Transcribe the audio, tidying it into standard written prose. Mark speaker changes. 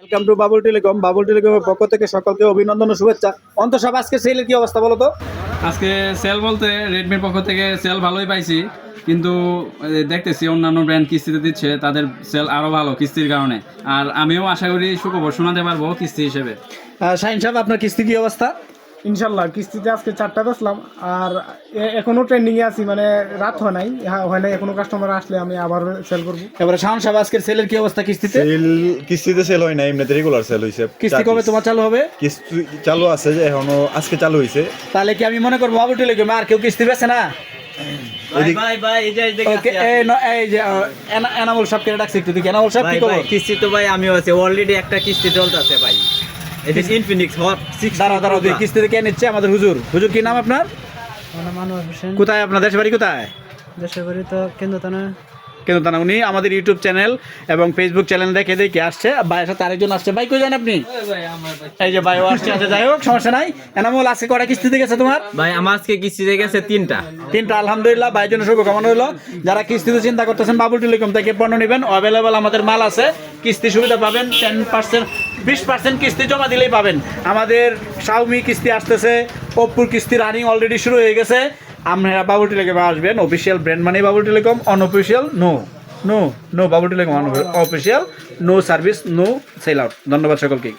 Speaker 1: Welcome to Babul Telecom. Babul টেলিকমের পক্ষ থেকে সকলকে অভিনন্দন ও শুভেচ্ছা। অন্তর সাহেব, আজকে সেলের কি অবস্থা বলো তো?
Speaker 2: আজকে সেল বলতে রেডমির পক্ষ থেকে সেল ভালোই পাইছি, কিন্তু দেখতেছি অন্যান্য ব্র্যান্ড কিস্তিতে দিচ্ছে, তাদের সেল আরও ভালো কিস্তির কারণে। আর আমিও আশা করি সুখবর শোনাতে পারবো কিস্তি হিসেবে।
Speaker 1: শাহিন সাহেব, আপনার কিস্তি কি অবস্থা?
Speaker 3: ইনশাল্লাহ কিস্তিতে আজকে 4টা বেচলাম। আর এখনো ট্রেন্ডিংয়ে আছি, মানে রাত হয় নাই, হয় নাই এখনো। কাস্টমার আসলে আমি আবার সেল করবো।
Speaker 1: এবারে শাহান সাহেব, আজকের সেলের কি অবস্থা কিস্তিতে?
Speaker 4: সেল কিস্তিতে সেল হয় না, এমনিতে রেগুলার সেল হইছে।
Speaker 1: কিস্তি কবে তোমার চালু হবে?
Speaker 4: কিস্তি চালু আছে, যে এখনো আজকে চালু হইছে।
Speaker 1: তাহলে কি আমি মনে করবো বাবুল টেলিকমে আর কেউ কিস্তি বেছে না? Okay, এই যে এনামুল সাহেব কে ডাকছি, একটু দেখি। এনামুল সাহেব, কি খবর?
Speaker 5: কিস্তি তো ভাই আমিও আছে, অলরেডি একটা কিস্তি চলতেছে ভাই। এটা ইনফিনিক্স হট 6।
Speaker 1: দাঁড়াও, কিস্তিতে কে নিচ্ছে? আমাদের হুজুর। হুজুর, কি নাম আপনার?
Speaker 3: মানুষ হোসেন।
Speaker 1: কোথায় আপনার দেশ বাড়ি কোথায়?
Speaker 3: দেশের বাড়ি তো কেন্দ্রতানা।
Speaker 1: কিন্তু তা না, উনি আমাদের ইউটিউব চ্যানেল এবং ফেসবুক চ্যানেল দেখে আসছে। ভাইয়ের সাথে আরেকজন আসছে। ভাই, কই যান আপনি? এই যে ভাইও আসছে। আচ্ছা, যাই হোক, সমস্যা নাই। এনামুল, আজকে কটা কিস্তিতে গেছে তোমার?
Speaker 5: ভাই আমার আজকে কিস্তিতে গেছে 3টা।
Speaker 1: আলহামদুলিল্লাহ, ভাইয়ের জন্য শুভকামনা হলো। যারা কিস্তিতে চিন্তা করতেছেন, বাবুল টেলিকম থেকে পণ্য নেবেন, অ্যাভেলেবেল আমাদের মাল আছে। কিস্তি সুবিধা পাবেন 10%, 20% কিস্তি জমা দিলেই পাবেন। আমাদের শাওমি কিস্তি আসতেছে, ওপ্পোর কিস্তি রানিং অলরেডি শুরু হয়ে গেছে। আপনারা বাবুল টেলিকমে আসবেন। অফিসিয়াল ব্র্যান্ড মানে Babul Telecom, unofficial no Babul Telecom, official no service, no sell out. ধন্যবাদ সকলকে।